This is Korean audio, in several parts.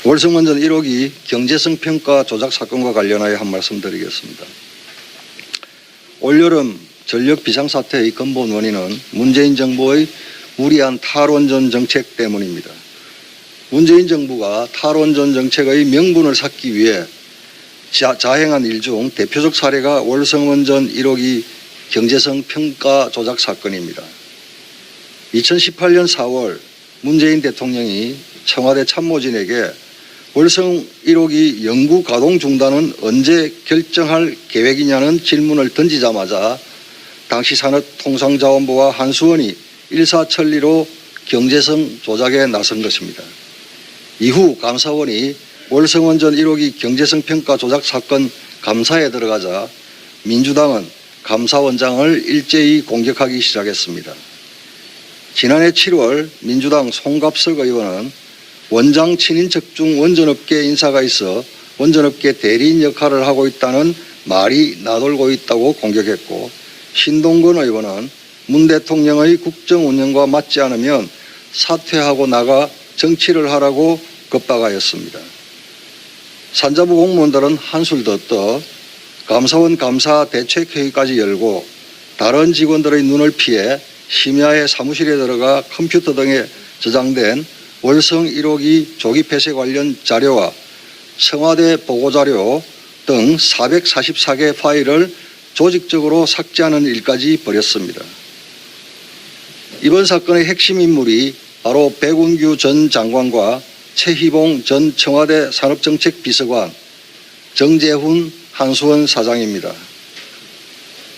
월성원전 1호기 경제성 평가 조작 사건과 관련하여 한 말씀 드리겠습니다. 올여름 전력 비상사태의 근본 원인은 문재인 정부의 무리한 탈원전 정책 때문입니다. 문재인 정부가 탈원전 정책의 명분을 쌓기 위해 자행한 일 중 대표적 사례가 월성원전 1호기 경제성 평가 조작 사건입니다. 2018년 4월 문재인 대통령이 청와대 참모진에게 월성 1호기 연구 가동 중단은 언제 결정할 계획이냐는 질문을 던지자마자 당시 산업통상자원부와 한수원이 일사천리로 경제성 조작에 나선 것입니다. 이후 감사원이 월성원전 1호기 경제성 평가 조작 사건 감사에 들어가자 민주당은 감사원장을 일제히 공격하기 시작했습니다. 지난해 7월 민주당 송갑석 의원은 원장 친인척 중 원전업계 인사가 있어 원전업계 대리인 역할을 하고 있다는 말이 나돌고 있다고 공격했고, 신동근 의원은 문 대통령의 국정 운영과 맞지 않으면 사퇴하고 나가 정치를 하라고 겁박하였습니다. 산자부 공무원들은 한술 더 떠 감사원 감사 대책회의까지 열고 다른 직원들의 눈을 피해 심야에 사무실에 들어가 컴퓨터 등에 저장된 월성 1호기 조기 폐쇄 관련 자료와 청와대 보고자료 등 444개 파일을 조직적으로 삭제하는 일까지 벌였습니다. 이번 사건의 핵심 인물이 바로 백운규 전 장관과 최희봉 전 청와대 산업정책비서관, 정재훈 한수원 사장입니다.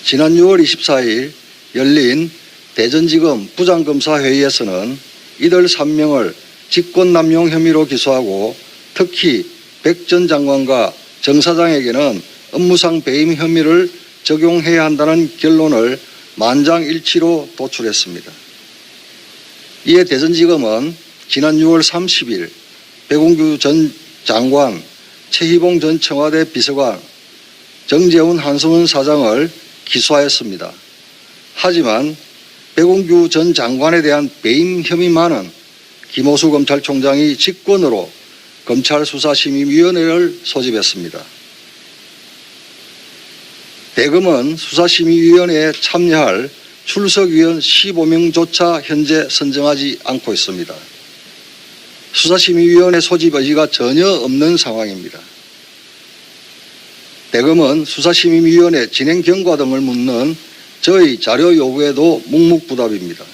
지난 6월 24일 열린 대전지검 부장검사회의에서는 이들 3명을 직권남용 혐의로 기소하고 특히 백 전 장관과 정 사장에게는 업무상 배임 혐의를 적용해야 한다는 결론을 만장일치로 도출했습니다. 이에 대전지검은 지난 6월 30일 백운규 전 장관, 최희봉 전 청와대 비서관, 정재훈 한수원 사장을 기소하였습니다. 하지만 백운규 전 장관에 대한 배임 혐의만은 김호수 검찰총장이 직권으로 검찰수사심의위원회를 소집했습니다. 대검은 수사심의위원회에 참여할 출석위원 15명조차 현재 선정하지 않고 있습니다. 수사심의위원회 소집 의지가 전혀 없는 상황입니다. 대검은 수사심의위원회 진행 경과 등을 묻는 저희 자료 요구에도 묵묵부답입니다.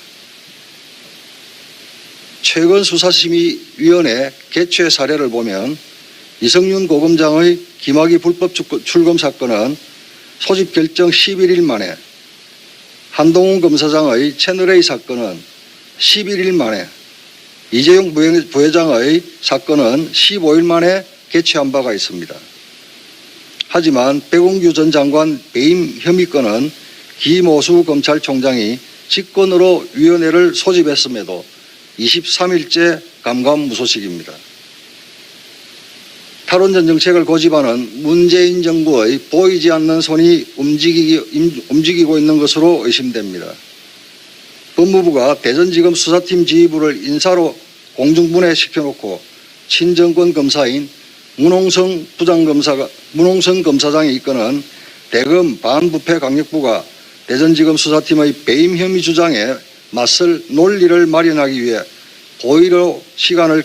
최근 수사심의위원회 개최 사례를 보면 이성윤 고검장의 김학의 불법 출금 사건은 소집 결정 11일 만에, 한동훈 검사장의 채널A 사건은 11일 만에, 이재용 부회장의 사건은 15일 만에 개최한 바가 있습니다. 하지만 백운규 전 장관 배임 혐의 건은 김호수 검찰총장이 직권으로 위원회를 소집했음에도 23일째 감감무소식입니다. 탈원전 정책을 고집하는 문재인 정부의 보이지 않는 손이 움직이고 있는 것으로 의심됩니다. 법무부가 대전지검 수사팀 지휘부를 인사로 공중분해시켜놓고 친정권 검사인 문홍성 검사장이 이끄는 대검 반부패 강력부가 대전지검 수사팀의 배임 혐의 주장에 맞설 논리를 마련하기 위해 고의로 시간을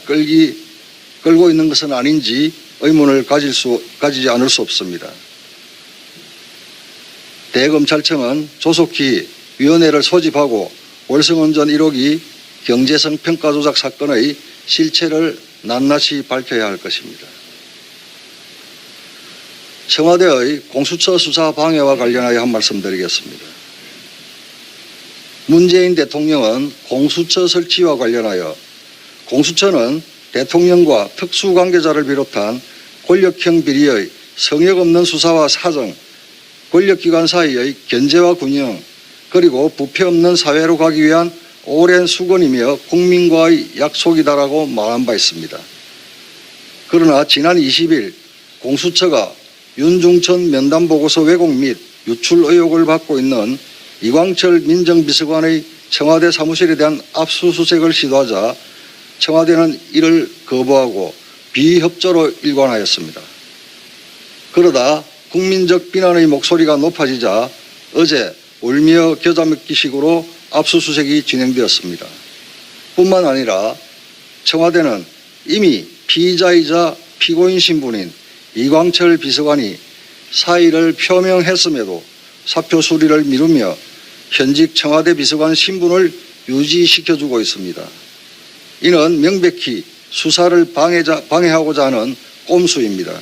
끌고 있는 것은 아닌지 의문을 가지지 않을 수 없습니다. 대검찰청은 조속히 위원회를 소집하고 월성원전 1호기 경제성 평가 조작 사건의 실체를 낱낱이 밝혀야 할 것입니다. 청와대의 공수처 수사 방해와 관련하여 한 말씀 드리겠습니다. 문재인 대통령은 공수처 설치와 관련하여 공수처는 대통령과 특수관계자를 비롯한 권력형 비리의 성역 없는 수사와 사정, 권력기관 사이의 견제와 균형, 그리고 부패 없는 사회로 가기 위한 오랜 수건이며 국민과의 약속이다라고 말한 바 있습니다. 그러나 지난 20일 공수처가 윤중천 면담보고서 왜곡 및 유출 의혹을 받고 있는 이광철 민정비서관의 청와대 사무실에 대한 압수수색을 시도하자 청와대는 이를 거부하고 비협조로 일관하였습니다. 그러다 국민적 비난의 목소리가 높아지자 어제 울며 겨자 먹기식으로 압수수색이 진행되었습니다. 뿐만 아니라 청와대는 이미 피의자이자 피고인 신분인 이광철 비서관이 사의를 표명했음에도 사표 수리를 미루며 현직 청와대 비서관 신분을 유지시켜주고 있습니다. 이는 명백히 수사를 방해하고자 하는 꼼수입니다.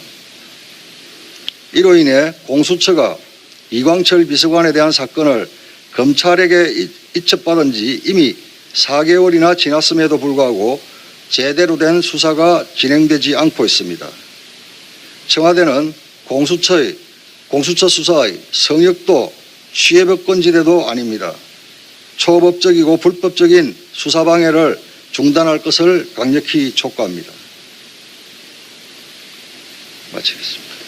이로 인해 공수처가 이광철 비서관에 대한 사건을 검찰에게 이첩받은 지 이미 4개월이나 지났음에도 불구하고 제대로 된 수사가 진행되지 않고 있습니다. 청와대는 공수처 수사의 성역도 취해법권지대도 아닙니다. 초법적이고 불법적인 수사 방해를 중단할 것을 강력히 촉구합니다. 마치겠습니다.